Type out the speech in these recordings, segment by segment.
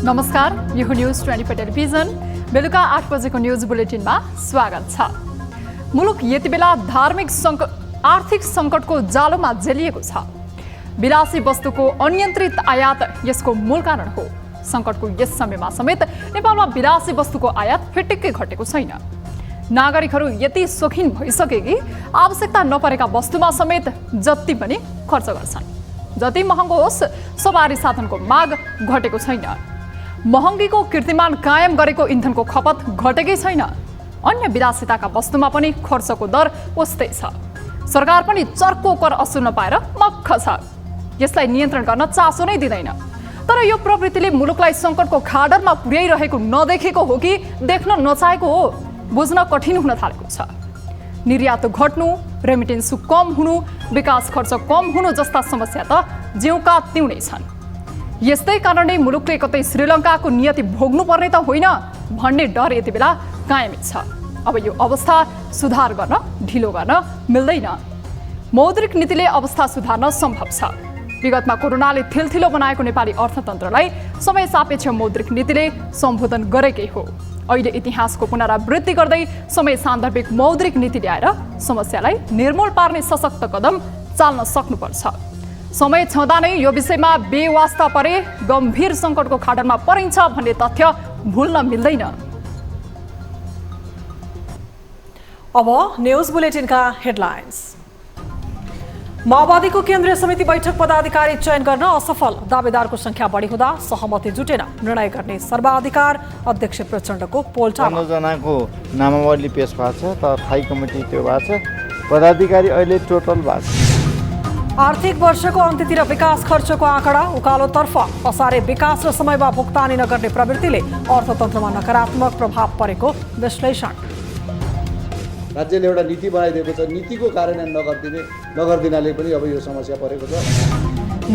नमस्कार, यो news 24 television बेलुका 8 बजेको न्यूज बुलेटिनमा स्वागत छ। मुलुक यति बेला आर्थिक सङ्कटको जालोमा जेलिएको छ। विलासी वस्तुको अनियन्त्रित आयात यसको मूल कारण हो। सङ्कटको यस समयमा समेत नेपालमा विलासी वस्तुको आयात फिटिक्कै घटेको छैन। नागरिकहरू यति शौखिन भइसके कि आवश्यकता नपरेका वस्तुमा समेत जति पनि खर्च गर्छन्। जति महँगो होस्, सवारी साधनको माग घटेको छैन। महँगीको कीर्तिमान कायम गरेको इन्धनको खपत घटेकै छैन। अन्य विलासिताका वस्तुमा पनि खर्चको दर उस्तै छ। सरकार पनि चर्को कर असुल नपाएर मक्ख छ। यसलाई नियन्त्रण गर्न चासो नै दिँदैन। तर यो प्रवृत्तिले मुलुकलाई सङ्कटको खाडरमा पुर्याइरहेको नदेखेको हो कि देख्न नचाहेको हो, बुझ्न कठिन हुन थालेको छ। निर्यात घट्नु, रेमिटेन्स कम हुनु, विकास खर्च कम हुनु जस्ता समस्या त ज्यूका त्यौँ नै छन्। यस्तै कारणले मुलुकले कतै श्रीलङ्काको नियति भोग्नु पर्ने त होइन भन्ने डर यति बेला कायमै छ। अब यो अवस्था सुधार गर्न ढिलो गर्न मिल्दैन। मौद्रिक नीतिले अवस्था सुधार्न सम्भव छ। विगतमा कोरोनाले थिलथिलो बनाएको नेपाली अर्थतन्त्रलाई समय सापेक्ष मौद्रिक नीतिले सम्बोधन गरेकै हो। अहिले इतिहासको पुनरावृत्ति गर्दै समय सान्दर्भिक मौद्रिक नीति ल्याएर समस्यालाई निर्मूल पार्ने सशक्त कदम चाल्न सक्नुपर्छ। समय छँदा नै यो विषयमा बेवास्ता परे गम्भीर सङ्कटको खाडलमा परिन्छ भन्ने तथ्य भुल्न मिल्दैन। अब न्यूज बुलेटिनका हेडलाइन्स। माओवादीको केन्द्रीय समिति बैठक पदाधिकारी चयन गर्न असफल, दावेदारको संख्या बढी हुँदा सहमति जुटेन, निर्णय गर्ने सर्वाधिकार अध्यक्ष प्रचण्डको पोलटामा। 15 जनाको नामावली पेश भएको छ, तर स्थायी कमिटी त्यो भएको छ। पदाधिकारी अहिले टोटल भएको छ। आर्थिक वर्षको अन्त्यतिर विकास खर्चको आँकडा उकालोतर्फ, असारे विकास र समयमा भुक्तानी नगर्ने प्रवृत्तिले अर्थतन्त्रमा नकारात्मक प्रभाव परेको विश्लेषण। राज्यले एउटा नीति बनाइदिएको छ, नीतिको कार्यान्वयन नगर्दिनाले पनि अब यो समस्या परेको छ।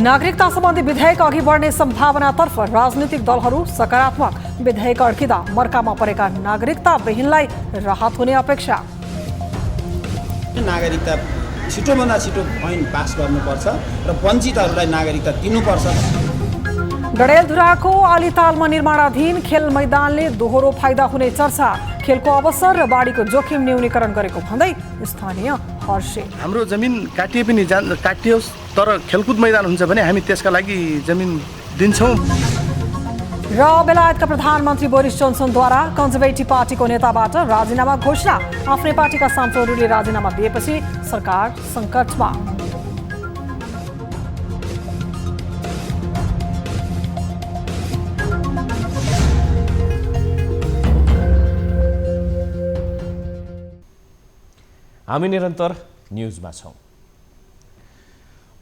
नागरिकता सम्बन्धी विधेयक अघि बढ्ने सम्भावनातर्फ राजनीतिक दलहरू सकारात्मक, विधेयक अड्किँदा मर्कामा परेका नागरिकता विहीनलाई राहत हुने अपेक्षा। नागरिकता छिटोभन्दा छिटो ऐन पास गर्नुपर्छ र वञ्चितहरूलाई नागरिकता दिनुपर्छ। डडेलधुराको अलितालमा निर्माणाधीन खेल मैदानले दोहोरो फाइदा हुने चर्चा, खेलको अवसर र बाढीको जोखिम न्यूनीकरण गरेको भन्दै स्थानीय हर्षे। हाम्रो जमिन काटिए पनि काटियोस्, तर खेलकुद मैदान हुन्छ भने हामी त्यसका लागि जमिन दिन्छौँ। र बेलायतका प्रधानमन्त्री बोरिस जोन्सनद्वारा कन्जर्भेटिभ पार्टीको नेताबाट राजीनामा घोषणा, आफ्नै पार्टीका सांसदहरूले राजीनामा दिएपछि सरकार सङ्कटमा। हामी निरन्तर न्यूजमा छौं।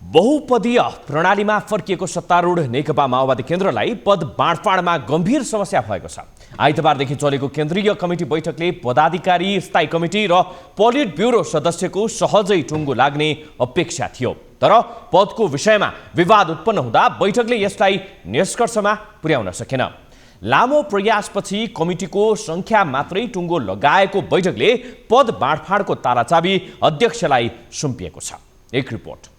बहुपदीय प्रणालीमा फर्किएको सत्तारूढ नेकपा माओवादी केन्द्रलाई पद बाँडफाँडमा गम्भीर समस्या भएको छ। आइतबारदेखि चलेको केन्द्रीय कमिटी बैठकले पदाधिकारी, स्थायी कमिटी र पोलिट ब्युरो सदस्यको सहजै टुङ्गो लाग्ने अपेक्षा थियो। तर पदको विषयमा विवाद उत्पन्न हुँदा बैठकले यसलाई निष्कर्षमा पुर्याउन सकेन। लामो प्रयासपछि कमिटीको संख्या मात्रै टुङ्गो लगाएको बैठकले पद बाँडफाँडको ताराचाबी अध्यक्षलाई सुम्पिएको छ। एक रिपोर्ट।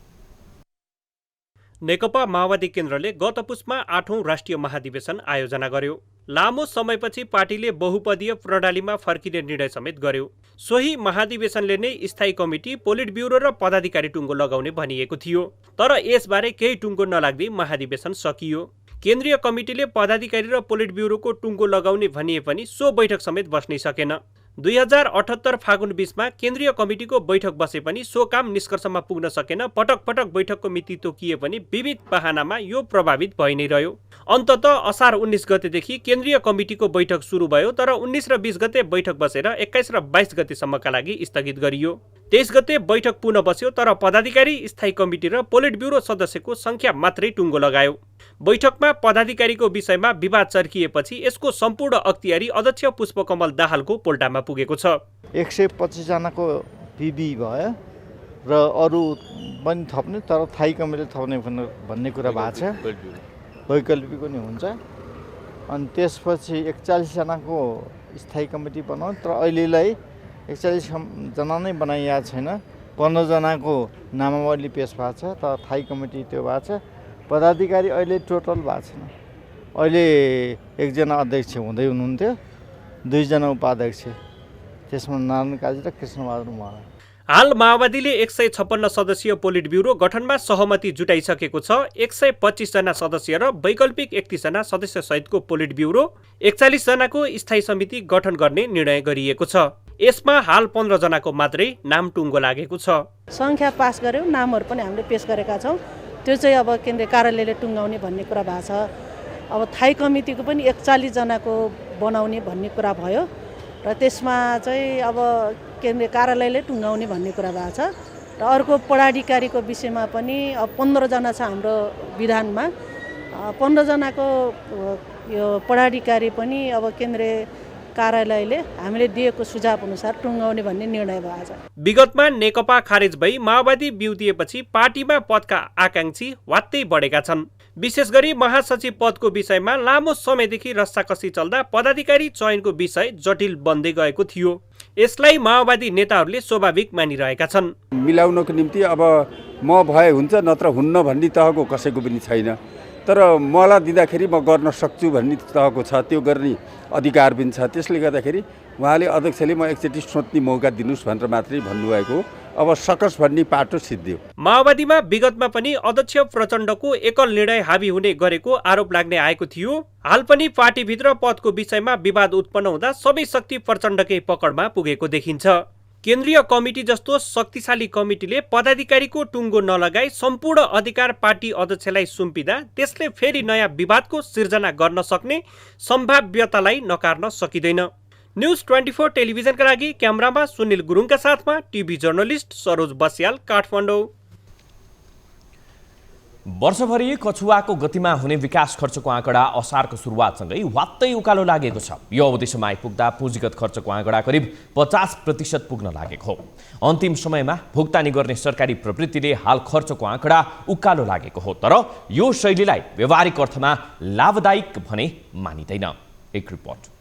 नेकपा माओवादी केन्द्रले गत पुसमा 8औं राष्ट्रिय महाधिवेशन आयोजना गर्यो। लामो समयपछि पार्टीले बहुपदीय प्रणालीमा फर्किने निर्णय समेत गर्यो। सोही महाधिवेशनले नै स्थायी कमिटी, पोलिट ब्युरो र पदाधिकारी टुङ्गो लगाउने भनिएको थियो। तर यसबारे केही टुङ्गो नलाग्दै महाधिवेशन सकियो। केन्द्रीय कमिटीले पदाधिकारी र पोलिट ब्युरोको टुङ्गो लगाउने भनिए पनि सो बैठक समेत बस्नै सकेन। 2078 फागुन 20मा केन्द्रीय कमिटीको बैठक बसे पनि सो काम निष्कर्षमा पुग्न सकेन। पटक पटक बैठकको मिति तोकिए पनि विविध बहानामा यो प्रभावित भइ नै रह्यो। अन्ततः असार 19 गतेदेखि केन्द्रीय कमिटीको बैठक सुरु भयो, तर 19 र 20 गते बैठक बसेर 21 र 22 गतेसम्मका लागि स्थगित गरियो। 23 गते बैठक पुनः बस्यो, तर पदाधिकारी, स्थायी कमिटी र पोलिट ब्युरो सदस्यको संख्या मात्रै टुङ्गो लगायो। बैठकमा पदाधिकारीको विषयमा विवाद चर्किएपछि यसको सम्पूर्ण अख्तियारी अध्यक्ष पुष्पकमल दाहालको पोल्टामा पुगेको छ। 125 जनाको पिबी भयो र अरू पनि थप्ने, तर थाई कमिटीले थप्ने भन्ने कुरा भएको छ। वैकल्पिक पनि हुन्छ। अनि त्यसपछि 41 जनाको स्थायी कमिटी बनाउने, तर अहिलेलाई 41 जना नै बनाइएको छैन। 15 जनाको नामावली पेश भएको छ, तर थाई कमिटी त्यो भएको छ। पदाधिकारी अहिले टोटल भएको छैन। अहिले 1 जना अध्यक्ष हुँदै हुनुहुन्थ्यो, 2 जना उपाध्यक्ष, त्यसमा नारायण काजी र कृष्णबहादुर महरा। हाल माओवादीले 156 सदस्यीय पोलिट ब्युरो गठनमा सहमति जुटाइसकेको छ। 125 जना सदस्य र वैकल्पिक 31 जना सदस्य सहितको पोलिट ब्युरो, 41 जनाको स्थायी समिति गठन गर्ने निर्णय गरिएको छ। यसमा हाल 15 जनाको मात्रै नाम टुङ्गो लागेको छ। संख्या पास गर्यो, नामहरू पनि हामीले पेश गरेका छौँ। त्यो चाहिँ अब केन्द्रीय कार्यालयले टुङ्गाउने भन्ने कुरा भएको छ। अब थाई कमिटीको पनि 41 जनाको बनाउने भन्ने कुरा भयो र त्यसमा चाहिँ अब केन्द्रीय कार्यालयले टुङ्गाउने भन्ने कुरा भएको छ। र अर्को पदाधिकारीको विषयमा पनि अब 15 जना छ हाम्रो विधानमा। 15 जनाको यो पदाधिकारी पनि अब केन्द्रीय कार्यालयले हामीले दिएको सुझाव अनुसार टुङ्गाउने भन्ने निर्णय भएको छ। विगतमा नेकपा खारेज भई माओवादी बिउतिएपछि पार्टीमा पदका आकांक्षी वात्तै बढेका छन्। विशेष गरी महासचिव पदको विषयमा लामो समयदेखि रस्साकसी चल्दा पदाधिकारी चयनको विषय जटिल बन्दै गएको थियो। यसलाई माओवादी नेताहरूले स्वाभाविक मानिरहेका छन्। मिलाउनको निम्ति अब म भए हुन्छ नत्र हुन्न भन्ने तहको कसैको पनि छैन, तर मलाई दिँदाखेरि म गर्न सक्छु भन्ने तहको छ, त्यो गर्ने अधिकार पनि छ। त्यसले गर्दाखेरि उहाँले अध्यक्षले म एकचोटि सोच्ने मौका दिनुहोस् भनेर मात्रै भन्नुभएको। अब सकस भन्ने पाटो सिद्धियो। माओवादीमा विगतमा पनि अध्यक्ष प्रचण्डको एकल निर्णय हावी हुने गरेको आरोप लाग्ने आएको थियो। हाल पनि पार्टीभित्र पदको विषयमा विवाद उत्पन्न हुँदा सबै शक्ति प्रचण्डकै पकडमा पुगेको देखिन्छ। केन्द्रीय कमिटी जस्तो शक्तिशाली कमिटीले पदाधिकारीको टुङ्गो नलगाई सम्पूर्ण अधिकार पार्टी अध्यक्षलाई सुम्पिँदा त्यसले फेरि नयाँ विवादको सिर्जना गर्न सक्ने सम्भाव्यतालाई नकार्न सकिँदैन। न्युज 24 टेलिभिजनका लागि क्यामेरामा सुनिल गुरुङका साथमा टिभी जर्नलिस्ट सरोज बस्याल, काठमाडौँ। वर्षभरि कछुवाको गतिमा हुने विकास खर्चको आँकडा असारको सुरुवातसँगै वात्तै उकालो लागेको छ। यो अवधिसम्म आइपुग्दा पुँजीगत खर्चको आँकडा करिब 50% पुग्न लागेको हो। अन्तिम समयमा भुक्तानी गर्ने सरकारी प्रवृत्तिले हाल खर्चको आँकडा उकालो लागेको हो, तर यो शैलीलाई व्यवहारिक अर्थमा लाभदायक भने मानिँदैन। एक रिपोर्ट।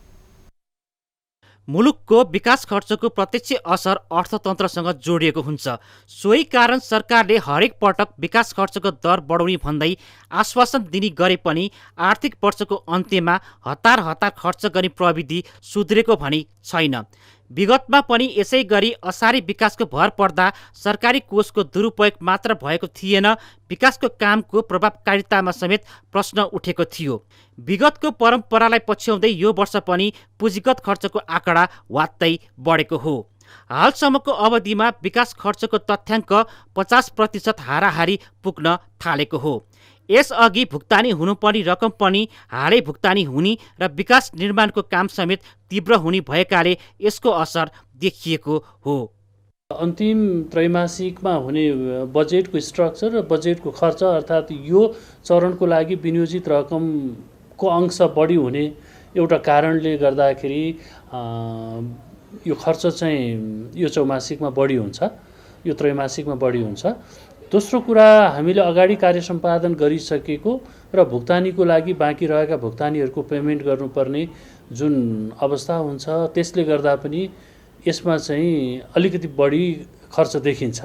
मुलुकको विकास खर्चको प्रत्यक्ष असर अर्थतन्त्रसँग जोडिएको हुन्छ। सोही कारण सरकारले हरेक पटक विकास खर्चको दर बढाउने भन्दै आश्वासन दिने गरे पनि आर्थिक वर्षको अन्त्यमा हतार खर्च गर्ने प्रविधि सुध्रेको भनी छैन। विगतमा पनि यसै गरी असारी विकासको भर पर्दा सरकारी कोषको दुरुपयोग मात्र भएको थिएन, विकासको कामको प्रभावकारितामा समेत प्रश्न उठेको थियो। विगतको परम्परालाई पछ्याउँदै यो वर्ष पनि पुँजीगत खर्चको आँकडा वात्तै बढेको हो। हालसम्मको अवधिमा विकास खर्चको तथ्याङ्क 50% हाराहारी पुग्न थालेको हो। यसअघि भुक्तानी हुनुपर्ने रकम पनि हालै भुक्तानी हुने र विकास निर्माणको काम समेत तीव्र हुने भएकाले यसको असर देखिएको हो। अन्तिम त्रैमासिकमा हुने बजेटको स्ट्रक्चर र बजेटको खर्च अर्थात् यो चरणको लागि विनियोजित रकमको अंश बढी हुने एउटा कारणले गर्दाखेरि यो खर्च चाहिँ यो चौमासिकमा बढी हुन्छ, यो त्रैमासिकमा बढी हुन्छ। दोस्रो कुरा, हामीले अगाडि कार्य सम्पादन गरिसकेको र भुक्तानीको लागि बाँकी रहेका भुक्तानीहरूको पेमेन्ट गर्नुपर्ने जुन अवस्था हुन्छ त्यसले गर्दा पनि यसमा चाहिँ अलिकति बढी खर्च देखिन्छ।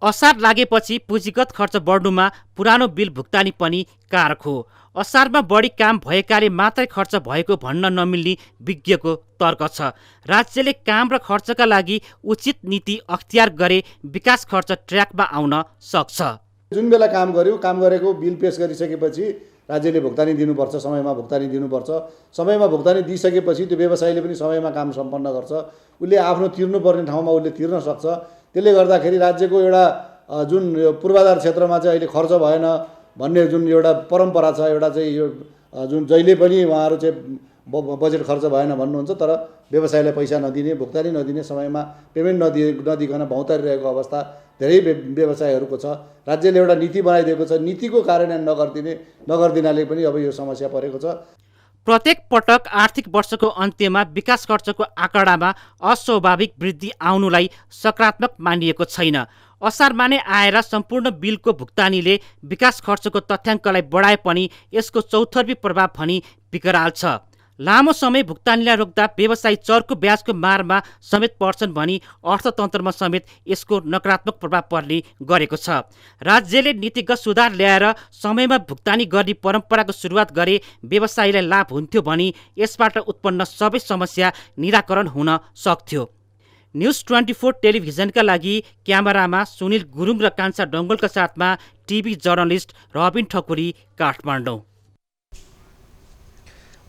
असार लागेपछि पुँजीगत खर्च बढ्नुमा पुरानो बिल भुक्तानी पनि कारक हो। असारमा बढी काम भएकाले मात्रै खर्च भएको भन्न नमिल्ने विज्ञको तर्क छ। राज्यले काम र खर्चका लागि उचित नीति अख्तियार गरे विकास खर्च ट्र्याकमा आउन सक्छ। जुन बेला काम गर्यो, काम गरेको बिल पेश गरिसकेपछि राज्यले भुक्तानी दिनुपर्छ, समयमा भुक्तानी दिनुपर्छ। समयमा भुक्तानी दिइसकेपछि त्यो व्यवसायीले पनि समयमा काम सम्पन्न गर्छ, उसले आफ्नो तिर्नुपर्ने ठाउँमा उसले तिर्न सक्छ। त्यसले गर्दाखेरि राज्यको एउटा जुन यो पूर्वाधार क्षेत्रमा चाहिँ अहिले खर्च भएन भन्ने जुन एउटा परम्परा छ, एउटा चाहिँ यो जुन जहिले पनि उहाँहरू चाहिँ बजेट खर्च भएन भन्नुहुन्छ, तर व्यवसायलाई पैसा नदिने, भुक्तानी नदिने, समयमा पेमेन्ट नदिकन भौँतारिरहेको अवस्था धेरै व्यवसायहरूको छ। राज्यले एउटा नीति बनाइदिएको छ, नीतिको कार्यान्वयन नगर्दिनाले पनि अब यो समस्या परेको छ। प्रत्येक पटक आर्थिक वर्षको अन्त्यमा विकास खर्चको आँकडामा अस्वाभाविक वृद्धि आउनुलाई सकारात्मक मानिएको छैन। असारमा नै आएर सम्पूर्ण बिलको भुक्तानीले विकास खर्चको तथ्याङ्कलाई बढाए पनि यसको चौतर्फी प्रभाव भनी विकराल छ। लामो समय भुक्तानीलाई रोक्दा व्यवसायी चर्को ब्याजको मारमा समेत पर्छन् भनी अर्थतन्त्रमा समेत यसको नकारात्मक प्रभाव पर्ने गरेको छ। राज्यले नीतिगत सुधार ल्याएर समयमा भुक्तानी गर्ने परम्पराको सुरुवात गरे व्यवसायीलाई लाभ हुन्थ्यो भनी यसबाट उत्पन्न सबै समस्या निराकरण हुन सक्थ्यो। न्युज 24 टेलिभिजनका लागि क्यामेरामा सुनिल गुरुङ र कान्छा डङ्गोलका साथमा टिभी जर्नलिस्ट रबिन ठकुरी, काठमाडौँ।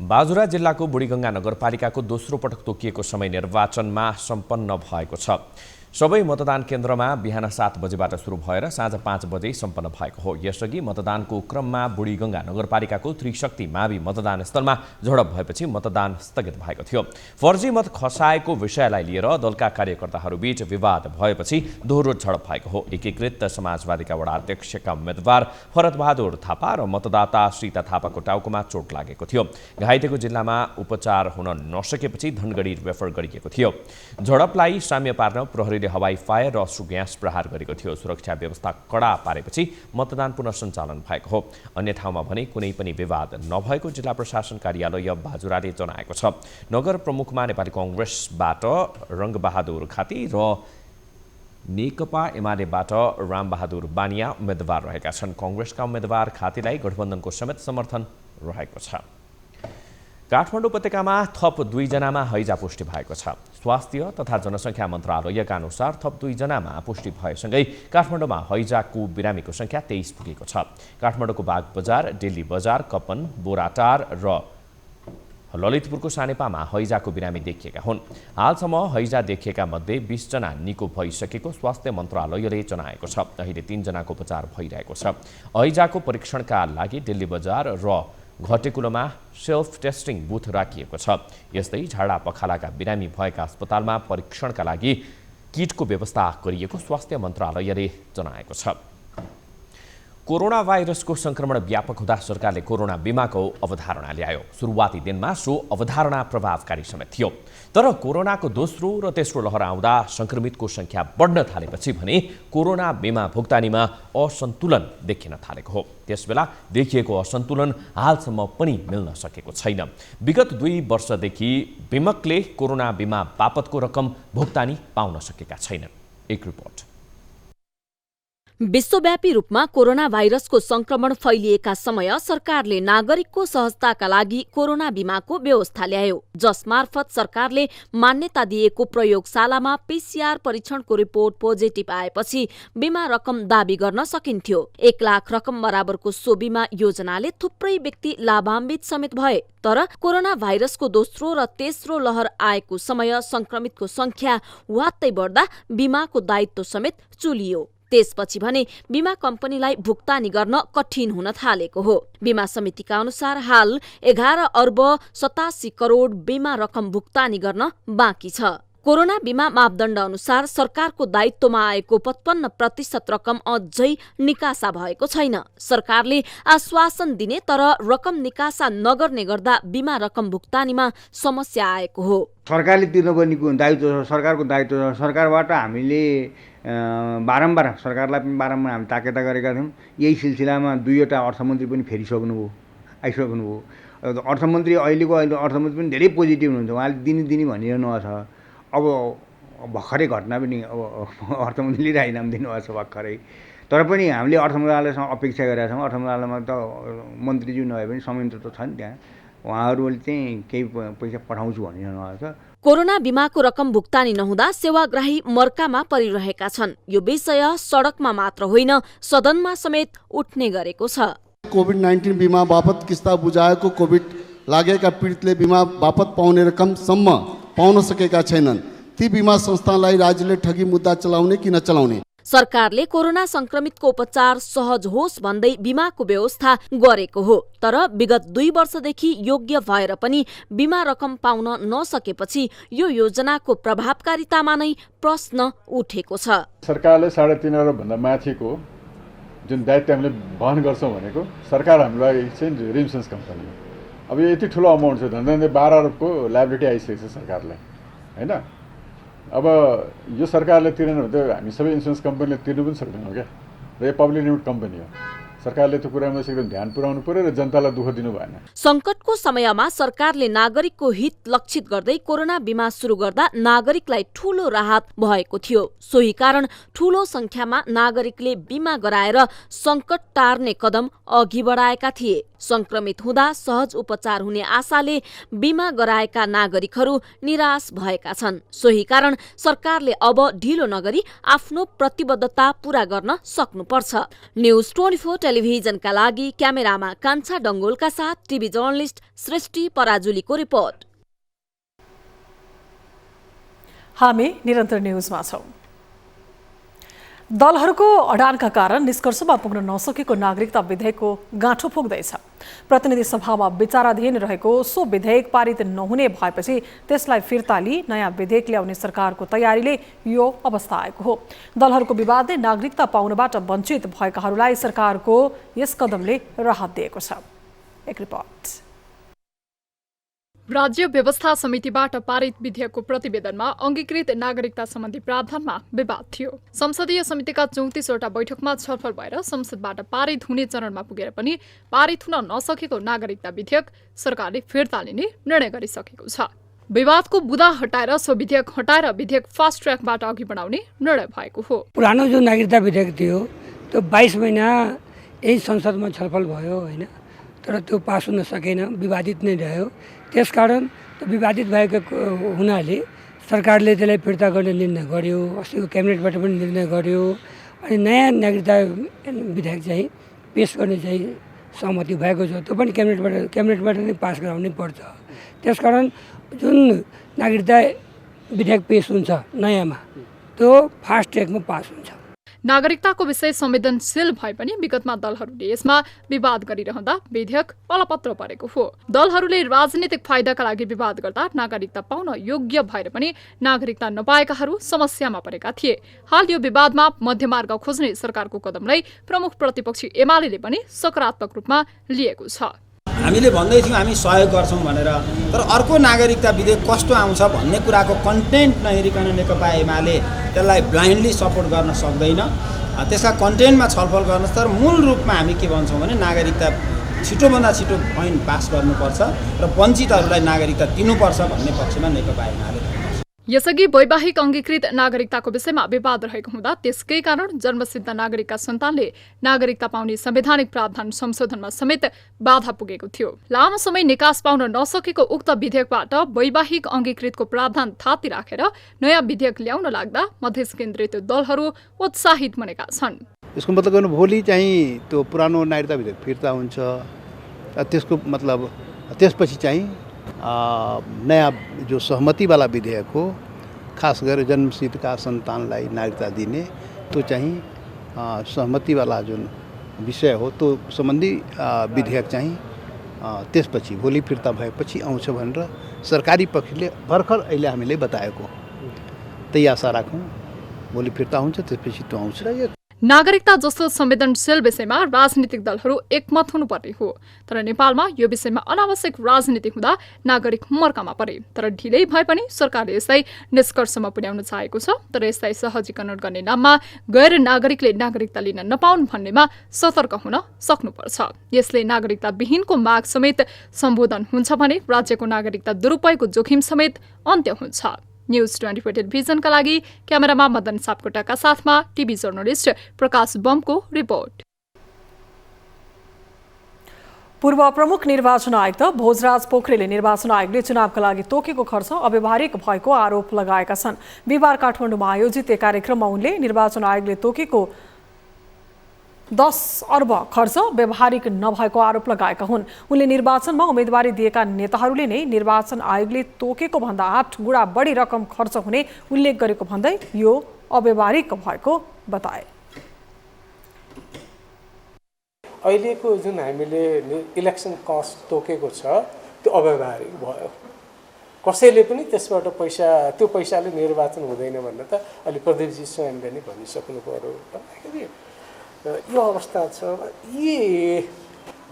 बाजुरा जिल्लाको बुढीगङ्गा नगरपालिकाको दोस्रो पटक तोकिएको समय निर्वाचनमा सम्पन्न भएको छ। सबै मतदान केन्द्रमा बिहान 7 बजेबाट सुरु भएर साँझ 5 बजे सम्पन्न भएको हो। यसअघि मतदानको क्रममा बुढीगङ्गा नगरपालिकाको त्रिशक्ति मावि मतदान स्थलमा झडप भएपछि मतदान स्थगित भएको थियो। फर्जी मत खसाएको विषयलाई लिएर दलका कार्यकर्ताहरूबीच विवाद भएपछि दोहोरो झडप भएको हो। एकीकृत समाजवादीका वडा अध्यक्षका उम्मेद्वार भरतबहादुर थापा र मतदाता सीता थापाको टाउकोमा चोट लागेको थियो। घाइतेको जिल्लामा उपचार हुन नसकेपछि धनगढी रेफर गरिएको थियो। झडपलाई साम्य पार्न प्रहरी हवाई फायर र अश्रु ग्यास प्रहार गरेको थियो। सुरक्षा व्यवस्था कडा पारेपछि मतदान पुनः सञ्चालन भएको हो। अन्य ठाउँमा भने कुनै पनि विवाद नभएको जिल्ला प्रशासन कार्यालय बाजुराले जनाएको छ। नगर प्रमुखमा नेपाली कांग्रेसबाट रङ्गबहादुर खाती र नेकपा एमालेबाट रामबहादुर बानिया उम्मेद्वार रहेका छन्। कांग्रेसका उम्मेद्वार खातीलाई गठबन्धनको समेत समर्थन रहेको छ। काठमाडौँ उपत्यकामा थप 2 जनामा हैजा पुष्टि भएको छ। स्वास्थ्य तथा जनसङ्ख्या मन्त्रालयका अनुसार थप 2 जनामा पुष्टि भएसँगै काठमाडौँमा हैजाको बिरामीको सङ्ख्या 23 पुगेको छ। काठमाडौँको बाग बजार, दिल्ली बजार, कपन, बोराटार र ललितपुरको सानेपामा हैजाको बिरामी देखिएका हुन्। हालसम्म हैजा देखिएका मध्ये 20 जना निको भइसकेको स्वास्थ्य मन्त्रालयले जनाएको छ। अहिले 3 जनाको उपचार भइरहेको छ। हैजाको परीक्षणका लागि दिल्ली बजार र घटेकुलोमा सेल्फ टेस्टिङ बुथ राखिएको छ। यस्तै झाडा पखालाका बिरामी भएका अस्पतालमा परीक्षणका लागि किटको व्यवस्था गरिएको स्वास्थ्य मन्त्रालयले जनाएको छ। कोरोना भाइरसको संक्रमण व्यापक हुँदा सरकारले कोरोना बिमाको अवधारणा ल्यायो। सुरुवाती दिनमा सो अवधारणा प्रभावकारी समेत थियो, तर कोरोनाको दोस्रो र तेस्रो लहर आउँदा संक्रमितको संख्या बढ्न थालेपछि भने कोरोना बिमा भुक्तानीमा असन्तुलन देखिन थालेको हो। त्यसबेला देखिएको असन्तुलन हालसम्म पनि मिल्न सकेको छैन। विगत 2 वर्षदेखि बिमकले कोरोना बिमा बापतको रकम भुक्तानी पाउन सकेका छैनन्। एक रिपोर्ट। विश्वव्यापी रूपमा कोरोना भाइरसको संक्रमण फैलिएका समय सरकारले नागरिकको सहजताका लागि कोरोना बिमाको व्यवस्था ल्यायो, जसमार्फत सरकारले मान्यता दिएको प्रयोगशालामा पीसीआर परीक्षणको रिपोर्ट पोजिटिभ आएपछि बिमा रकम दावी गर्न सकिन्थ्यो। 1 लाख रकम बराबरको सो बिमा योजनाले थुप्रै व्यक्ति लाभान्वित समेत भए। तर कोरोना भाइरसको दोस्रो र तेस्रो लहर आएको समय संक्रमितको संख्या वात्तै बढ्दा बिमाको दायित्व समेत चुलियो। त्यसपछि भने बिमा कम्पनीलाई भुक्तानी गर्न कठिन हुन थालेको हो। बिमा समितिका अनुसार हाल 11 अर्ब 87 करोड बिमा रकम भुक्तानी गर्न बाँकी छ। कोरोना बिमा मापदण्ड अनुसार सरकारको दायित्वमा आएको 55% रकम अझै निकासा भएको छैन। सरकारले आश्वासन दिने तर रकम निकासा नगर्ने गर्दा बिमा रकम भुक्तानीमा समस्या आएको हो। सरकारले तिर्नुपर्ने दायित्व सरकारको दायित्व सरकारबाट हामीले बारम्बार सरकारलाई पनि बारम्बार हामी ताकेता गरेका थियौँ। यही सिलसिलामा 2वटा अर्थमन्त्री पनि आइसक्नुभयो। अर्थमन्त्री अहिलेको अर्थमन्त्री पनि धेरै पोजिटिभ हुनुहुन्छ, उहाँले दिने भनिरहनु भएको छ। अब भर्खरै घटना पनि अब अर्थमन्त्रीले राजीनामा दिनुभएको छ भर्खरै। तर पनि हामीले अर्थ मन्त्रालयसँग अपेक्षा गरेका छौँ। अर्थ मन्त्रालयमा त मन्त्रीज्यू नभए पनि संयन्त्र त छ नि, त्यहाँ उहाँहरूले चाहिँ केही पैसा पठाउँछु भनिरहनु भएको छ। कोरोना बिमाको रकम भुक्तानी नहुँदा सेवाग्राही मर्कामा परिरहेका छन्। यो विषय सडकमा मात्र होइन, सदनमा समेत उठ्ने गरेको छ। कोभिड-19 बिमा बापत किस्ता बुझाएको कोभिड लागेका पीडितले बिमा बापत पाउने रकमसम्म पाउन सकेका छैनन्। ती बिमा संस्थालाई राज्यले ठगी मुद्दा चलाउने कि नचलाउने? सरकारले कोरोना संक्रमितको उपचार सहज होस् भन्दै बिमाको व्यवस्था गरेको हो, तर विगत 2 वर्षदेखि योग्य भएर पनि बिमा रकम पाउन नसकेपछि यो योजनाको प्रभावकारितामा नै प्रश्न उठेको छ। सरकारले 3.5 भन्दा माथिको जुन दायित्व हामीले वहन गर्छौँ भनेको सरकार हामीलाई चाहिँ रिइन्सुरेन्स कम्पनी हो। अब यो यति ठुलो अमाउन्ट छ, झन्डै 12 अरबको लायबिलिटी आइसकेको छ सरकारलाई, होइन? अब यो सरकारले तिरेन भने त हामी सबै इन्सुरेन्स कम्पनीले तिर्नु पनि सक्दैनौँ क्या। र यो पब्लिक लिमिटेड कम्पनी हो, सरकारले त्यो कुरामा एकदम ध्यान पुर्याउनु पर्यो र जनतालाई दुःख दिनु भएन। संकटको समयमा सरकारले नागरिकको हित लक्षित गर्दै कोरोना बिमा सुरु गर्दा नागरिकलाई ठूलो राहत भएको थियो। सोही कारण ठूलो संख्यामा नागरिकले बिमा गराएर संकट टार्ने कदम अघि बढाएका थिए। संक्रमित हुँदा सहज उपचार हुने आशाले बिमा गराएका नागरिकहरू निराश भएका छन्। सोही कारण सरकारले अब ढिलो नगरी आफ्नो प्रतिबद्धता पूरा गर्न सक्नुपर्छ। न्यूज 24 टेलिभिजनका लागि क्यामेरामा कान्छा डङ्गोलका साथ टिभी जर्नलिस्ट सृष्टि पराजुलीको रिपोर्ट। हामी निरन्तर न्यूजमा छौं। दलहरूको अडानका कारण निष्कर्षमा पुग्न नसकेको नागरिकता विधेयकको गाँठो पुग्दैछ। प्रतिनिधि सभामा विचाराधीन रहेको सो विधेयक पारित नहुने भएपछि त्यसलाई फिर्ता लिई नयाँ विधेयक ल्याउने सरकारको तयारीले यो अवस्था आएको हो। दलहरूको विवादले नागरिकता पाउनबाट वञ्चित भएकाहरूलाई सरकारको यस कदमले राहत दिएको छ। एक रिपोर्ट। राज्य व्यवस्था समितिबाट पारित विधेयकको प्रतिवेदनमा अंगीकृत नागरिकता सम्बन्धी प्रावधानमा विवाद थियो। संसदीय समितिका 34वटा बैठकमा छलफल भएर संसदबाट पारित हुने चरणमा पुगेर पनि पारित हुन नसकेको नागरिकता विधेयक सरकारले फिर्ता लिने निर्णय गरिसकेको छ। विवादको बुदा हटाएर सो विधेयक हटाएर विधेयक फास्ट ट्र्याकबाट अघि बढाउने निर्णय भएको हो। पुरानो जो नागरिकता विधेयक थियो त्यो 22 महिना यही संसदमा छलफल भयो, होइन? तर त्यो पास हुन सकेन, विवादित नै रह्यो। त्यसकारण त्यो विवादित भएको हुनाले सरकारले त्यसलाई फिर्ता गर्ने निर्णय गर्यो। अस्तिको क्याबिनेटबाट पनि निर्णय गर्यो। अनि नयाँ नागरिकता विधेयक चाहिँ पेस गर्ने चाहिँ सहमति भएको छ। त्यो पनि क्याबिनेटबाट नै पास गराउनै पर्छ। त्यसकारण जुन नागरिकता विधेयक पेस हुन्छ नयाँमा त्यो फास्ट ट्र्याकमा पास हुन्छ। नागरिकताको विषय संवेदनशील भए पनि विगतमा दलहरूले यसमा विवाद गरिरहँदा विधेयक अलपत्र परेको हो। दलहरूले राजनीतिक फाइदाका लागि विवाद गर्दा नागरिकता पाउन योग्य भएर पनि नागरिकता नपाएकाहरू समस्यामा परेका थिए। हाल यो विवादमा मध्यमार्ग खोज्ने सरकारको कदमलाई प्रमुख प्रतिपक्षी एमाले पनि सकारात्मक रूपमा लिएको छ। हामीले भन्दै थियौँ हामी सहयोग गर्छौँ भनेर, तर अर्को नागरिकता विधेयक कस्तो आउँछ भन्ने कुराको कन्टेन्ट नहेरिकन नेकपा एमाले त्यसलाई ब्लाइन्डली सपोर्ट गर्न सक्दैन। त्यसका कन्टेन्टमा छलफल गर्नुहोस्, तर मूल रूपमा हामी के भन्छौँ भने नागरिकता छिटोभन्दा छिटो ऐन पास गर्नुपर्छ र वञ्चितहरूलाई नागरिकता दिनुपर्छ भन्ने पक्षमा नेकपा एमाले। यसअघि वैवाहिक अंगीकृत नागरिकताको विषयमा विवाद रहेको हुँदा त्यसकै कारण जन्मसिद्ध नागरिकका सन्तानले नागरिकता पाउने संवैधानिक प्रावधान संशोधनमा समेत बाधा पुगेको थियो। लामो समय निकास पाउन नसकेको उक्त विधेयकबाट वैवाहिक अंगीकृतको प्रावधान थाती राखेर नयाँ विधेयक ल्याउन लाग्दा मधेस केन्द्रित दलहरू उत्साहित बनेका छन्। यसको मतलब गर्नु भोलि चाहिँ त्यो पुरानो नागरिकता विधेयक फिर्ता हुन्छ, त्यसको मतलब त्यसपछि चाहिँ नयाँ जो सहमतिवाला विधेयक हो, खास गरेर जन्मसिद्धका सन्तानलाई नागरिकता दिने त्यो चाहिँ सहमतिवाला जुन विषय हो त्यो सम्बन्धी विधेयक चाहिँ त्यसपछि भोलि फिर्ता भएपछि आउँछ भनेर सरकारी पक्षले भर्खर अहिले हामीले बताएको। त्यही आशा राखौँ भोलि फिर्ता हुन्छ, त्यसपछि त्यो आउँछ। नागरिकता जस्तो संवेदनशील विषयमा राजनीतिक दलहरू एकमत हुनुपर्ने हो, तर नेपालमा यो विषयमा अनावश्यक राजनीति हुँदा नागरिक मर्कामा परे। तर ढिलै भए पनि सरकारले यसलाई निष्कर्षमा पुर्याउन चाहेको छ। तर यसलाई सहजीकरण गर्ने नाममा गैर नागरिकले नागरिकता लिन नपाउन् भन्नेमा सतर्क हुन सक्नुपर्छ। यसले नागरिकता विहीनको माग समेत सम्बोधन हुन्छ भने राज्यको नागरिकता दुरुपयोगको जोखिम समेत अन्त्य हुन्छ। न्यूज 24 टेलिभिजनका लागि क्यामेरामा मदन सापकोटाका साथमा टिभी जर्नलिस्ट प्रकाश बमको रिपोर्ट। पूर्व प्रमुख निर्वाचन आयुक्त भोजराज पोखरेलले निर्वाचन आयोगले चुनावका लागि तोकेको खर्च अव्यावहारिक भएको आरोप लगाएका छन्। बिहिबार काठमाडौँमा आयोजित एक कार्यक्रममा उनले निर्वाचन आयोगले तोकेको 10 अर्ब खर्च व्यवहारिक नभएको आरोप लगाएका हुन्। उनले निर्वाचनमा उम्मेदवारी दिएका नेताहरूले नै निर्वाचन आयोगले तोकेको भन्दा 8 गुणा बढी रकम खर्च हुने उल्लेख गरेको भन्दै यो अव्यवहारिक भएको बताए। अहिलेको जुन हामीले इलेक्सन कस्ट तोकेको छ त्यो अव्यवहारिक भयो। कसैले पनि त्यसबाट त्यो पैसाले निर्वाचन हुँदैन भनेर त अलि प्रदीपजी स्वयंले नै भनिसक्नु पर्यो भन्दाखेरि यो अवस्था छ। यी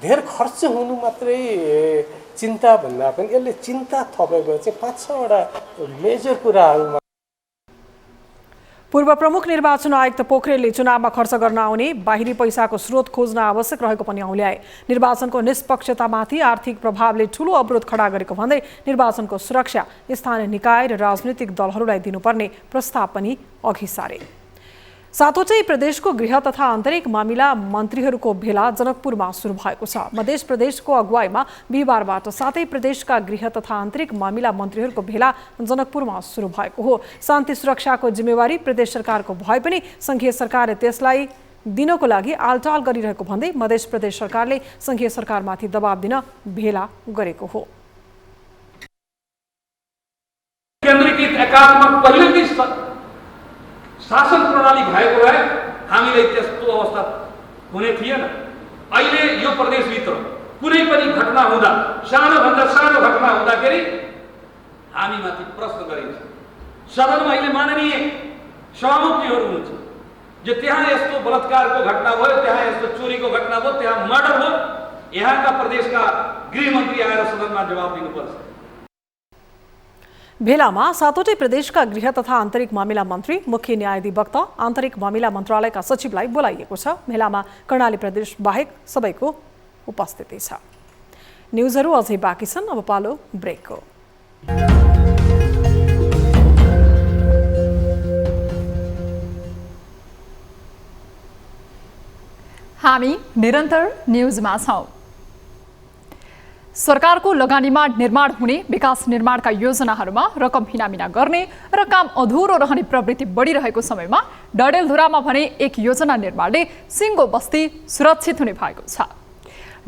धेर खर्च हुनु मात्रै चिन्ता भन्दा पनि यसले चिन्ता थपेको चाहिँ 5-6 वटा मेजर कुराहरू। पूर्व प्रमुख निर्वाचन आयुक्त पोखरेलले चुनावमा खर्च गर्न आउने बाहिरी पैसाको स्रोत खोज्न आवश्यक रहेको पनि औल्याए। निर्वाचनको निष्पक्षतामाथि आर्थिक प्रभावले ठूलो अवरोध खडा गरेको भन्दै निर्वाचनको सुरक्षा स्थानीय निकाय र राजनीतिक दलहरूलाई दिनुपर्ने प्रस्ताव पनि अघि सारे। सातवटै प्रदेशको गृह तथा आन्तरिक मामिला मन्त्रीहरूको भेला जनकपुरमा सुरु भएको छ। मध्य प्रदेशको अगुवाईमा बिहिबारबाट 7 प्रदेशका गृह तथा आन्तरिक मामिला मन्त्रीहरूको भेला जनकपुरमा सुरु भएको हो। शान्ति सुरक्षाको जिम्मेवारी प्रदेश सरकारको भए पनि संघीय सरकारले त्यसलाई दिनको लागि आलटाल गरिरहेको भन्दै मध्य प्रदेश सरकारले संघीय सरकारमाथि दबाब दिन भेला गरेको हो। केन्द्रीकृत एकात्मक पहिले शासन प्रणाली भएको भए हामीले त्यस्तो अवस्था हुने थिएन। अहिले यो प्रदेशभित्र कुनै पनि घटना हुँदा सानोभन्दा सानो घटना हुँदाखेरि हामीमाथि प्रश्न गरिन्छ। सदनमा अहिले माननीय सभामुखहरू हुनुहुन्छ जो त्यहाँ यस्तो बलात्कारको घटना भयो, त्यहाँ यस्तो चोरीको घटना भयो, त्यहाँ मर्डर भयो, यहाँका प्रदेशका गृहमन्त्री आएर सदनमा जवाब दिनुपर्छ। भेलामा सातवटै प्रदेशका गृह तथा आन्तरिक मामिला मन्त्री, मुख्य न्यायाधिवक्ता, आन्तरिक मामिला मन्त्रालयका सचिवलाई बोलाइएको छ। भेलामा कर्णाली प्रदेश बाहेक सबैको उपस्थिति छ। न्युजहरू अझै बाँकी छन्, अब पालो ब्रेकको। हामी निरन्तर न्युजमा छौं। सरकारको लगानीमा निर्माण हुने विकास निर्माणका योजनाहरूमा रकम हिनामिना गर्ने र काम अधुरो रहने प्रवृत्ति बढिरहेको समयमा डडेलधुरामा भने एक योजना निर्माणले सिङ्गो बस्ती सुरक्षित हुने भएको छ।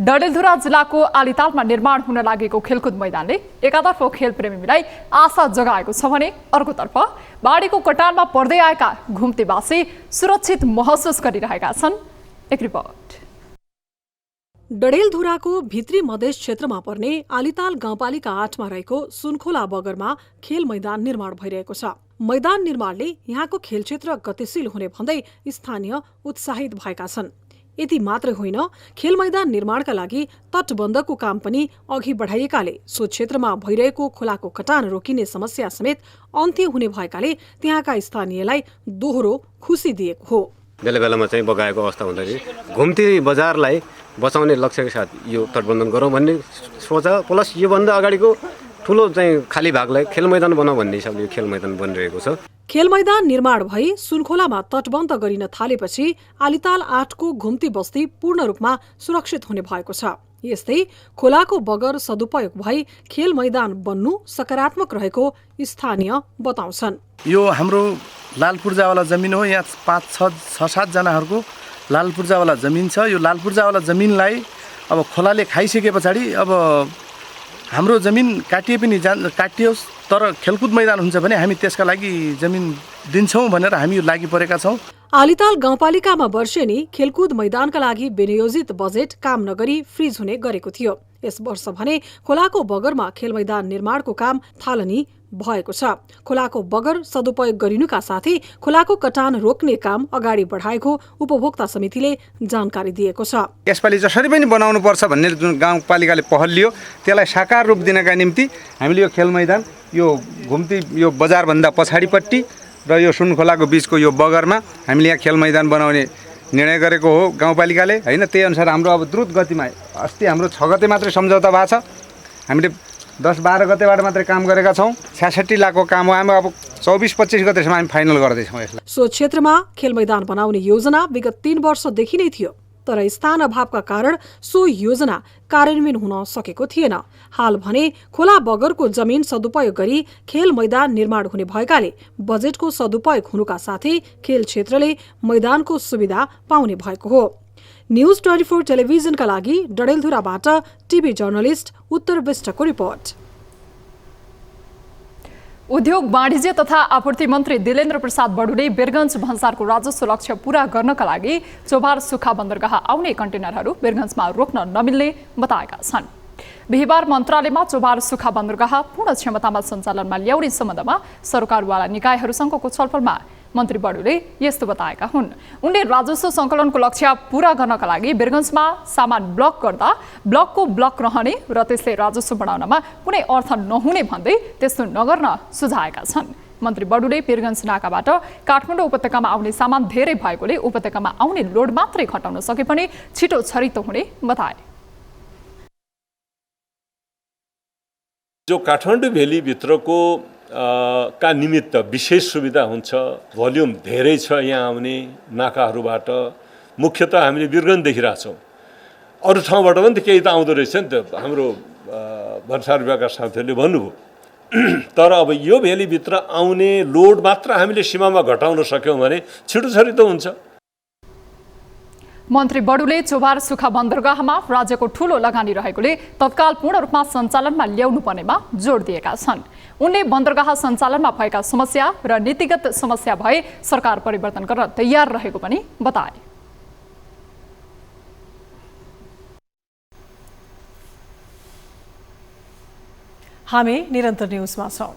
डडेलधुरा जिल्लाको आलितालमा निर्माण हुन लागेको खेलकुद मैदानले एकातर्फ खेल प्रेमीलाई आशा जगाएको छ भने अर्कोतर्फ बाढीको कटानमा पर्दै आएका घुम्तीवासी सुरक्षित महसुस गरिरहेका छन्। एक रिपोर्ट। डडेलधुराको भित्री मधेस क्षेत्रमा पर्ने आलिताल गाउँपालिका 8मा रहेको सुनखोला बगरमा खेल मैदान निर्माण भइरहेको छ। मैदान निर्माणले यहाँको खेल क्षेत्र गतिशील हुने भन्दै स्थानीय उत्साहित भएका छन्। यति मात्रै होइन, खेल मैदान निर्माणका लागि तटबन्धको काम पनि अघि बढाइएकाले सो क्षेत्रमा भइरहेको खोलाको कटान रोकिने समस्या समेत अन्त्य हुने भएकाले त्यहाँका स्थानीयलाई दोहोरो खुसी दिएको हो। बेला बेलामा चाहिँ बगाएको अवस्था हुँदाखेरि घुम्ती बजारलाई बचाउने लक्ष्यका साथ यो तटबन्धन गरौँ भन्ने सोच, प्लस योभन्दा अगाडिको ठुलो चाहिँ खाली भागलाई खेल मैदान बनाऊ भन्ने हिसाबले यो खेल मैदान बनिरहेको छ। खेल मैदान निर्माण भई सुनखोलामा तटबन्ध गरिन थालेपछि आलिताल 8को घुम्ती बस्ती पूर्ण रूपमा सुरक्षित हुने भएको छ। यस्तै खोलाको बगर सदुपयोग भई खेल मैदान बन्नु सकारात्मक रहेको स्थानीय बताउँछन्। यो हाम्रो लाल पूर्जावाला जमिन हो। यहाँ 5-6-7 जनाहरूको लाल पूर्जावाला जमिन छ। यो लाल पूर्जावाला जमिनलाई अब खोलाले खाइसके पछाडि अब हाम्रो जमिन काटियोस्, तर खेलकुद मैदान हुन्छ भने हामी त्यसका लागि जमिन दिन्छौँ भनेर हामी लागि परेका छौँ। आलिताल गाउँपालिकामा वर्षेनी खेलकुद मैदानका लागि विनियोजित बजेट काम नगरी फ्रिज हुने गरेको थियो। यस वर्ष भने खोलाको बगरमा खेल मैदान निर्माणको काम थालनी भएको छ। खोलाको बगर सदुपयोग गरिनुका साथै खोलाको कटान रोक्ने काम अगाडि बढाएको उपभोक्ता समितिले जानकारी दिएको छ। यसपालि जसरी पनि बनाउनु पर्छ भन्ने जुन गाउँपालिकाले पहल लियो त्यसलाई साकार रूप दिनका निम्ति हामीले यो खेल मैदान यो घुम्ती यो बजारभन्दा पछाडिपट्टि र यो सुनखोलाको बीचको यो बगरमा हामीले यहाँ खेल मैदान बनाउने निर्णय गरेको हो गाउँपालिकाले हैन। त्यही अनुसार हाम्रो अब द्रुत गतिमा अस्ति हाम्रो 6 गते मात्रै सम्झौता भएको छ। हामीले 10-12 गतेबाट मात्रै काम गरेका छौँ। 66 लाखको काम हो। हामी अब 24-25 गतेसम्म हामी फाइनल गर्दैछौँ यसलाई। सो क्षेत्रमा खेल मैदान बनाउने योजना विगत 3 वर्षदेखि नै थियो, तर स्थान अभावका कारण सो योजना कार्यान्वयन हुन सकेको थिएन। हाल भने खोला बगरको जमिन सदुपयोग गरी खेल मैदान निर्माण हुने भएकाले बजेटको सदुपयोग हुनुका साथै खेल क्षेत्रले मैदानको सुविधा पाउने भएको हो। न्युज 24 टेलिभिजनका लागि डडेलधुराबाट टिभी जर्नलिस्ट उत्तर विष्टको रिपोर्ट। उद्योग वाणिज्य तथा आपूर्ति मन्त्री दिलेन्द्र प्रसाद बडुले वीरगञ्ज भन्सारको राजस्व लक्ष्य पूरा गर्नका लागि चोभार सुखा बन्दरगाह आउने कन्टेनरहरू वीरगञ्जमा रोक्न नमिल्ने बताएका छन्। बिहिबार मन्त्रालयमा चोभार सुखा बन्दरगाह पूर्ण क्षमतामा सञ्चालनमा ल्याउने सम्बन्धमा सरकारवाला निकायहरूसँगको छलफलमा मन्त्री बडुले यस्तो बताएका हुन्। उनले राजस्व सङ्कलनको लक्ष्य पूरा गर्नका लागि वीरगञ्जमा सामान ब्लक गर्दा ब्लकको ब्लक रहने र त्यसले राजस्व बढाउनमा कुनै अर्थ नहुने भन्दै त्यस्तो नगर्न सुझाएका छन्। मन्त्री बडुले वीरगञ्ज नाकाबाट काठमाडौँ उपत्यकामा आउने सामान धेरै भएकोले उपत्यकामा आउने लोड मात्रै घटाउन सके पनि छिटो छरितो हुने बताए। जो काठमाडौँ भेलीभित्रको का निमित्त विशेष सुविधा हुन्छ, भोल्युम धेरै छ यहाँ आउने नाकाहरूबाट, मुख्यतः हामीले वीरगञ्ज देखिरहेछौँ। अरू ठाउँबाट पनि त केही त आउँदो रहेछ नि त, हाम्रो भन्सार विभागका साथीहरूले भन्नुभयो। तर अब यो भेलीभित्र आउने लोड मात्र हामीले सीमामा घटाउन सक्यौँ भने छिटो छरितो हुन्छ। मन्त्री बडुले चोभार सुखा बन्दरगाहमा राज्यको ठूलो लगानी रहेकोले तत्काल पूर्ण रूपमा सञ्चालनमा ल्याउनु पर्नेमा जोड दिएका छन्। उनले बन्दरगाह सञ्चालनमा भएका समस्या र नीतिगत समस्या भए सरकार परिवर्तन गर्न तयार रहेको पनि बताए। हामी निरन्तर न्युजमा छौं।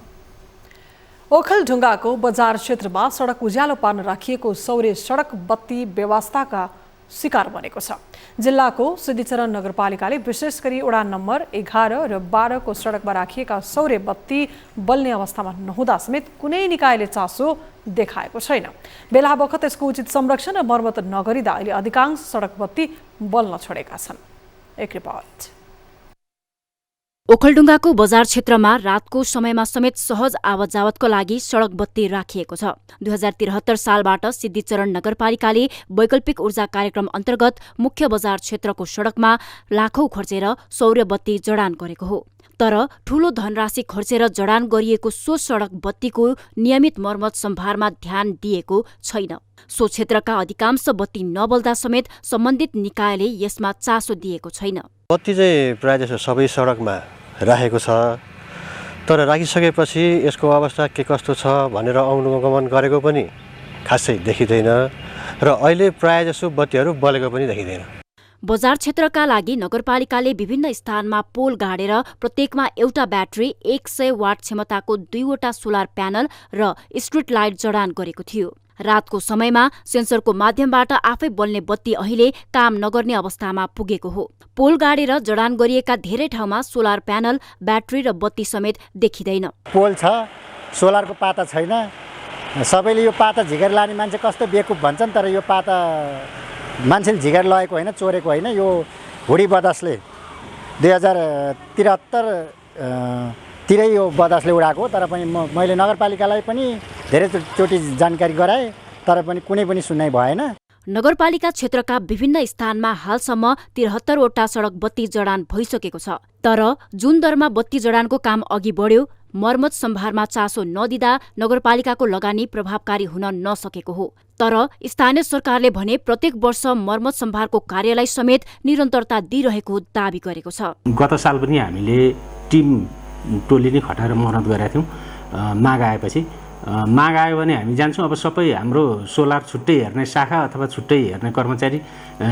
ओखलढुङ्गाको बजार क्षेत्रमा सडक उज्यालो पार्न राखिएको सौर्य सडक बत्ती व्यवस्थाका शिकार बनेको छ। जिल्लाको सिद्धिचरण नगरपालिकाले विशेष गरी वडा नम्बर 11 र 12 को सडकमा राखिएका सौर्य बत्ती बल्ने अवस्थामा नहुँदा समेत कुनै निकायले चासो देखाएको छैन। बेला बखत यसको उचित संरक्षण र मर्मत नगरिँदा अहिले अधिकांश सडक बत्ती बल्न छोडेका छन्। एक रिपोर्ट। ओखलढुङ्गाको बजार क्षेत्रमा रातको समयमा समेत सहज आवत जावतको लागि सडक बत्ती राखिएको छ। 2073 सालबाट सिद्धिचरण नगरपालिकाले वैकल्पिक ऊर्जा कार्यक्रम अन्तर्गत मुख्य बजार क्षेत्रको सडकमा लाखौं खर्चेर सौर्य बत्ती जडान गरेको हो। तर ठूलो धनराशि खर्चेर जडान गरिएको सो सडक बत्तीको नियमित मर्मत सम्भारमा ध्यान दिएको छैन। सो क्षेत्रका अधिकांश बत्ती नबल्दा समेत सम्बन्धित निकायले यसमा चासो दिएको छैन। बत्ती चाहिँ प्रायःजसो सबै सडकमा राखेको छ, तर राखिसकेपछि यसको अवस्था के कस्तो छ भनेर अनुगमन गरेको पनि खासै देखिँदैन र अहिले प्रायःजसो बत्तीहरू बलेको पनि देखिँदैन। बजार क्षेत्रका लागि नगरपालिकाले विभिन्न स्थानमा पोल गाडेर प्रत्येकमा एउटा ब्याट्री 100 वाट क्षमताको 2वटा सोलर प्यानल र स्ट्रिट लाइट जडान गरेको थियो। रातको समयमा सेन्सरको माध्यमबाट आफै बल्ने बत्ती अहिले काम नगर्ने अवस्थामा पुगेको हो। पोल गाडेर जडान गरिएका धेरै ठाउँमा सोलर प्यानल, ब्याट्री र बत्ती समेत देखिँदैन। पोल छ, सोलरको पाता छैन। सबैले यो पाता झिकेर लाने मान्छे कस्तो बेकुफ भन्छन्, तर यो पाता मान्छेले झिकेर लगेको होइन, चोरेको होइन। यो हुडी बदसले 2073 तिरै यो बदसले उडाएको। तर पनि मैले नगरपालिकालाई पनि धेरैचोटि जानकारी गराएँ, तर पनि कुनै पनि सुनाइ भएन। नगरपालिका क्षेत्रका विभिन्न स्थानमा हालसम्म 73 वटा सडक बत्ती जडान भइसकेको छ। तर जुन दरमा बत्ती जडानको काम अघि बढ्यो, मर्मत सम्भारमा चासो नदिँदा नगरपालिकाको लगानी प्रभावकारी हुन नसकेको हो। तर स्थानीय सरकारले भने प्रत्येक वर्ष मर्मत सम्भारको कार्यलाई समेत निरन्तरता दिइरहेको दावी गरेको छ। गत साल पनि हामीले टिम टोली नै खटाएर मेहनत गरेका थियौँ। माग आएपछि माग आयो भने हामी जान्छौँ। अब सबै हाम्रो सोलर छुट्टै हेर्ने शाखा अथवा छुट्टै हेर्ने कर्मचारी,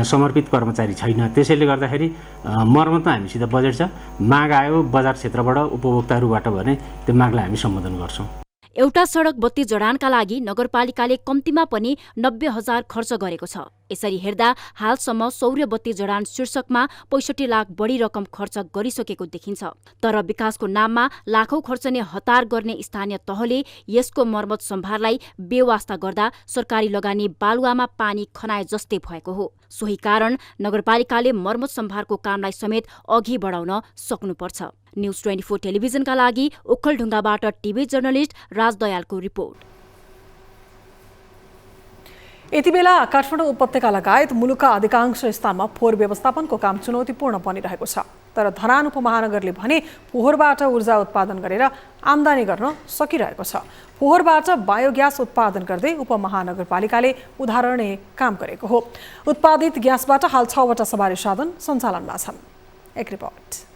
समर्पित कर्मचारी छैन। त्यसैले गर्दाखेरि मर्मतमा हामीसित बजेट छ। माग आयो बजार क्षेत्रबाट, उपभोक्ताहरूबाट भने त्यो मागलाई हामी सम्बोधन गर्छौँ। एउटा सडक बत्ती जडानका लागि नगरपालिकाले कम्तीमा पनि 90,000 खर्च गरेको छ। यसरी हेर्दा हालसम्म सौर्य बत्ती जडान शीर्षकमा 65 लाख बढी रकम खर्च गरिसकेको देखिन्छ। तर विकासको नाममा लाखौं खर्चने हतार गर्ने स्थानीय तहले यसको मर्मत सम्भारलाई बेवास्ता गर्दा सरकारी लगानी बालुवामा पानी खनाए जस्तै भएको हो। सोही कारण नगरपालिकाले मर्मत सम्भारको कामलाई समेत अघि बढाउन सक्नुपर्छ। न्युज 24 टेलिभिजनका लागि ओखलढुङ्गाबाट टिभी जर्नलिस्ट राजदयालको रिपोर्ट। यति बेला काठमाडौँ उपत्यका लगायत मुलुकका अधिकांश स्थानमा फोहोर व्यवस्थापनको काम चुनौतीपूर्ण बनिरहेको छ। तर धरान उपमहानगरले भने फोहोरबाट ऊर्जा उत्पादन गरेर आम्दानी गर्न सकिरहेको छ। फोहोरबाट बायोग्यास उत्पादन गर्दै उपमहानगरपालिकाले उदाहरणीय काम गरेको हो। उत्पादित ग्यासबाट हाल 6वटा सवारी साधन सञ्चालनमा छन्। एक रिपोर्ट।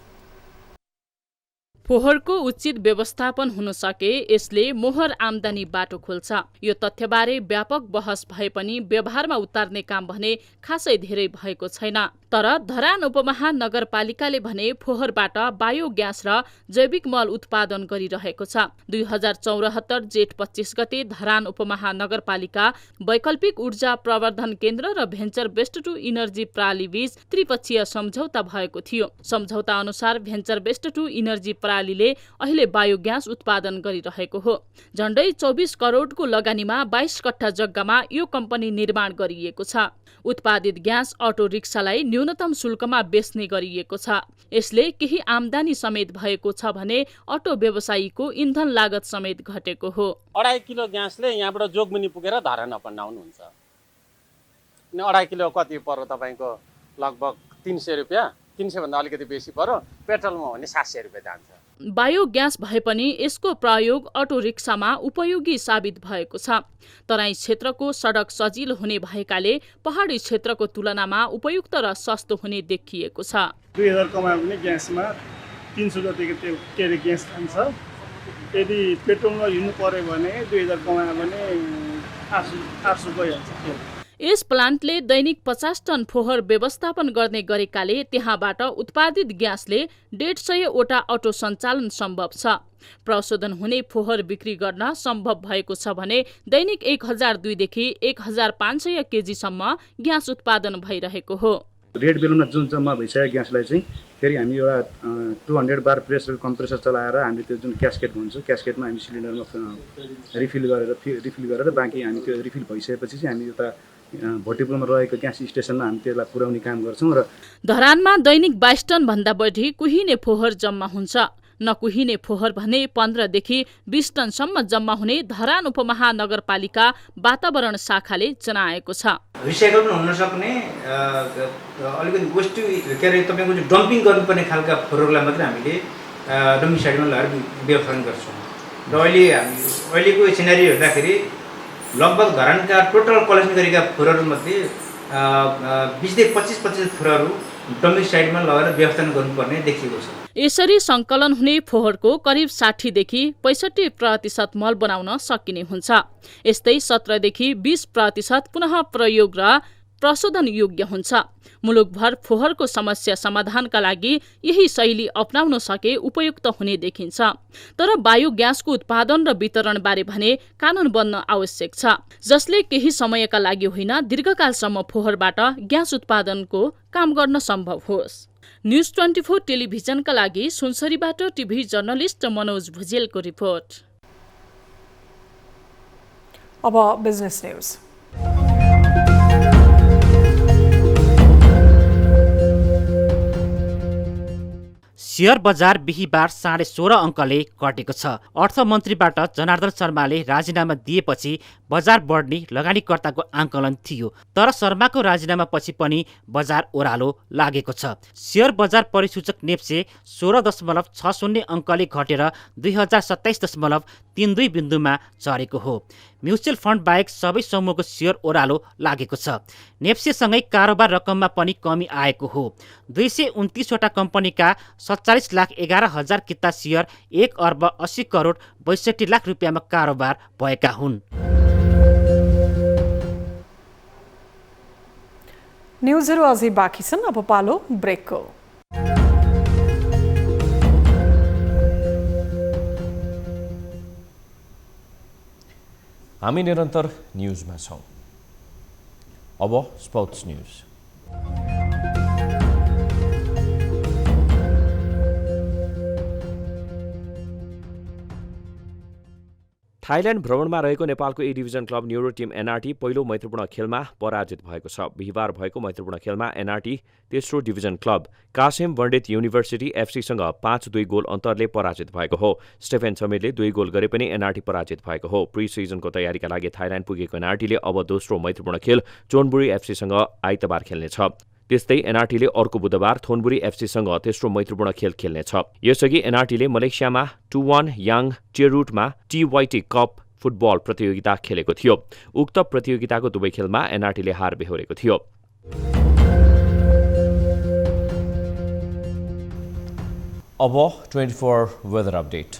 फोहोरको उचित व्यवस्थापन हुन सके यसले मोहर आम्दानी बाटो खोल्छ। यो तथ्यबारे व्यापक बहस भए पनि व्यवहारमा उतार्ने काम भने खासै धेरै भएको छैन। तर धरान उपमहानगरपालिकाले भने फोहोरबाट बायोग्यास र जैविक मल उत्पादन गरिरहेको छ। 2074 जेठ 25 गते धरान उपमहानगरपालिका वैकल्पिक ऊर्जा प्रवर्धन केन्द्र र भेन्चर बेस्ड टु इनर्जी प्रणाली बीच त्रिपक्षीय सम्झौता भएको थियो। सम्झौता अनुसार भेन्चर बेस्ड टु इनर्जी प्रणालीले अहिले बायोग्यास उत्पादन गरिरहेको हो। झण्डै 24 करोडको लगानीमा 22 कट्ठा जग्गामा यो कम्पनी निर्माण गरिएको छ। उत्पादित ग्यास अटो रिक्सालाई न्यूनतम शुल्कमा बेच्ने गरिएको छ। यसले केही आम्दानी समेत भएको छ भने अटो व्यवसायीको इन्धन लागत समेत घटेको हो। 2.5 किलो ग्यासले यहाँबाट जोगमुनि पुगेर धरान अपनाउनु हुन्छ। 2.5 किलो कति पर्यो तपाईको लगभग 300 रुपैयाँ, 300 भन्दा अलिकति बेसी पर्यो। पेट्रोलमा भने 700 रुपैयाँ जान्छ। बायोग्यास भए पनि यसको प्रयोग अटो रिक्सामा उपयोगी साबित भएको छ। तराई क्षेत्रको सडक सजिलो हुने भएकाले पहाडी क्षेत्रको तुलनामा उपयुक्त र सस्तो हुने देखिएको छ। 2000 कमायो भने ग्यासमा 300 जतिको त्यो ग्यास खान्छ। यदि पेट्रोलमा हिँड्नु पर्यो भने 2000 कमायो भने 800 गइहाल्छ। यस प्लान्टले दैनिक 50 टन फोहोर व्यवस्थापन गर्ने गरेकाले त्यहाँबाट उत्पादित ग्यासले 150 वटा अटो सञ्चालन सम्भव छ। प्रशोधन हुने फोहोर बिक्री गर्न सम्भव भएको छ भने दैनिक 1002 देखि 1500 केजीसम्म ग्यास उत्पादन भइरहेको हो। रेड बेलुनमा जुन जम्मा भइसकेको ग्यासलाई चाहिँ फेरि हामी एउटा 200 बार प्रेसर कम्प्रेसर चलाएर हामीले त्यो जुन क्यास्केट भन्छ क्यास्केटमा हामी सिलिन्डरमा रिफिल गरेर बाँकी हामी त्यो रिफिल भइसकेपछि चाहिँ हामी एउटा भोटिपुलमा रहेको ग्यास स्टेसनमा हामी त्यसलाई पुर्याउने काम गर्छौँ। र धरानमा दैनिक 22 टन भन्दा बढी कुहिने फोहोर जम्मा हुन्छ। नकुहिने फोहोर भने 15 देखि 20 टनसम्म जम्मा हुने धरान उपमहानगरपालिका वातावरण शाखाले जनाएको छ। रिसाइकल पनि हुन सक्ने अलिकति वेस्ट के अरे तपाईँको जो डम्पिङ गर्नुपर्ने खालका फोहोरहरूलाई मात्रै हामीले डम्पिङ साइडमा लगेर व्यवस्थापन गर्छौँ। र अहिलेको सिनेरियो हेर्दाखेरि लगभग धरानका टोटल कलेक्सन गरेका फोहोरहरूमध्ये 20 देखि 25% फोहोरहरू डम्पिङ साइडमा लगेर व्यवस्थापन गर्नुपर्ने देखिएको छ। यसरी सङ्कलन हुने फोहोरको करिब 60 देखि 65% मल बनाउन सकिने हुन्छ। यस्तै 17 देखि 20% पुनः प्रयोग र प्रशोधन योग्य हुन्छ। मुलुकभर फोहोरको समस्या समाधानका लागि यही शैली अपनाउन सके उपयुक्त हुने देखिन्छ। तर बायोग्यासको उत्पादन र वितरण बारे भने कानून बन्न आवश्यक छ, जसले केही समयका लागि होइन दीर्घकालसम्म फोहोरबाट ग्यास उत्पादनको काम गर्न सम्भव होस्। न्यूज 24 टेलिभिजनका लागि सुनसरीबाट टिभी जर्नलिस्ट मनोज भुजेलको रिपोर्ट। अब बिजनेस न्यूज। शेयर बजार बिहीबार 16.5 अङ्कले घटेको छ। अर्थमन्त्रीबाट जनार्दन शर्माले राजीनामा दिएपछि बजार बढ्ने लगानीकर्ताको आंकलन थियो, तर शर्माको राजीनामापछि पनि बजार ओह्रालो लागेको छ। शेयर बजार परिसूचक नेप्से 16.60 अङ्कले घटेर 2027.32 बिन्दुमा झरेको हो। म्युचुअल फन्ड बाहेक सबै समूहको शेयर ओह्रालो लागेको छ। नेप्सेसँगै कारोबार रकममा पनि कमी आएको हो। 229 वटा कम्पनीका 47,11,000 किता शेयर 1 अर्ब 80 करोड 62 लाख रुपियाँमा कारोबार भएका हुन्। न्युजहरू अझै बाँकी छन्, अब पालो ब्रेकको। हामी निरन्तर न्युजमा छौँ। अब स्पोर्ट्स न्युज। थाइल्यान्ड भ्रमणमा रहेको नेपालको A division club Neuro Team NRT पहिलो मैत्रीपूर्ण खेलमा पराजित भएको छ। बिहिबार भएको मैत्रीपूर्ण खेलमा एनआरटी तेस्रो डिभिजन क्लब कासिम पण्डित युनिभर्सिटी एफसीसँग 5-2 गोल अन्तरले पराजित भएको हो। स्टेफेन समीरले 2 गोल गरे पनि एनआरटी पराजित भएको हो। प्री सिजनको तयारीका लागि थाइल्यान्ड पुगेको एनआरटीले अब दोस्रो मैत्रीपूर्ण खेल चोनबुरी एफसीसँग आइतबार खेल्नेछ। त्यस्तै एनआरटीले अर्को बुधबार थोनबुरी एफसीसँग तेस्रो मैत्रीपूर्ण खेल खेल्नेछ। यसअघि एनआरटीले मलेसियामा 2-1 याङ टेरुटमा टिवाइटी कप फुटबल प्रतियोगिता खेलेको थियो। उक्त प्रतियोगिताको दुवै खेलमा एनआरटीले हार बेहोरेको थियो। अब 24 वेदर अपडेट।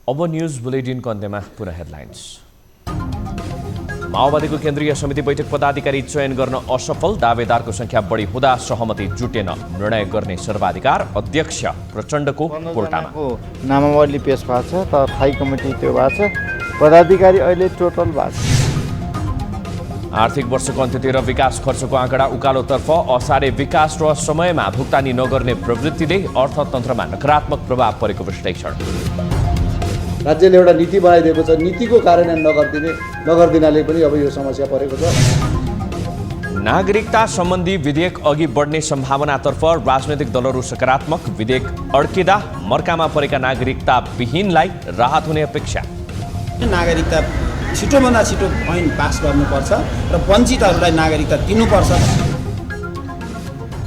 अब न्यूज बुलेटिनको अन्त्यमा पुनः हेडलाइन्स। माओवादीको केन्द्रीय समिति बैठक पदाधिकारी चयन गर्न असफल, दावेदारको संख्या बढी हुँदा सहमति जुटेन, निर्णय गर्ने सर्वाधिकार अध्यक्ष प्रचण्डको कोर्टामा। नामावली पेश भएको छ त थाई कमिटी त्यो भएको छ, पदाधिकारी अहिले टोटल भएको छ। आर्थिक वर्षको अन्त्यतिर विकास खर्चको आँकडा उकालोतर्फ, असारे विकास र समयमा भुक्तानी नगर्ने प्रवृत्तिले अर्थतन्त्रमा नकारात्मक प्रभाव परेको विश्लेषण। राज्यले एउटा नीति बनाइदिएको छ, नीतिको कार्यान्वयन नगर्दिनाले पनि अब यो समस्या परेको छ। नागरिकता सम्बन्धी विधेयक अघि बढ्ने सम्भावनातर्फ राजनैतिक दलहरू सकारात्मक, विधेयक अड्किँदा मर्कामा परेका नागरिकता विहीनलाई राहत हुने अपेक्षा। नागरिकता छिटोभन्दा छिटो ऐन पास गर्नुपर्छ र वञ्चितहरूलाई नागरिकता दिनुपर्छ।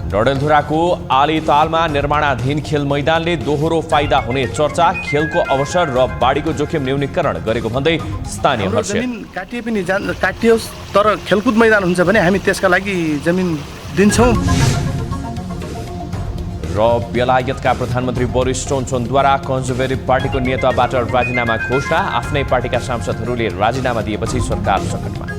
डडेलधुराको आलीतालमा निर्माणाधीन खेल मैदानले दोहोरो फाइदा हुने चर्चा, खेलको अवसर र बाढीको जोखिम न्यूनीकरण गरेको भन्दै स्थानीय हर्ष। जमिन काटिए पनि काटियोस्, तर खेलकुद मैदान हुन्छ भने हामी त्यसका लागि जमिन दिन्छौँ। र बेलायतका प्रधानमन्त्री बोरिस जोन्सनद्वारा कन्जर्भेटिभ पार्टीको नेताबाट राजीनामा घोषणा, आफ्नै पार्टीका सांसदहरूले राजीनामा दिएपछि सरकार सङ्कटमा।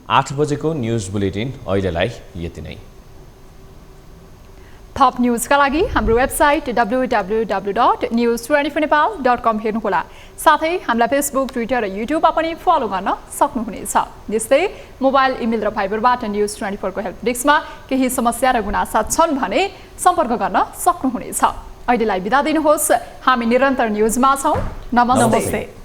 आठ बजेको न्युज बुलेटिन अहिलेलाई यति नै। थप न्युजका लागि हाम्रो वेबसाइट www.news24nepal.com हेर्नुहोला। साथै हामीलाई फेसबुक, ट्विटर र युट्युबमा पनि फलो गर्न सक्नुहुनेछ। यस्तै मोबाइल, इमेल र फाइबरबाट न्युज24 को हेल्प डेस्कमा केही समस्या र गुनासा छन् भने सम्पर्क गर्न सक्नुहुनेछ। अहिलेलाई बिदा दिनुहोस्। हामी निरन्तर न्युजमा छौँ। नमस्ते।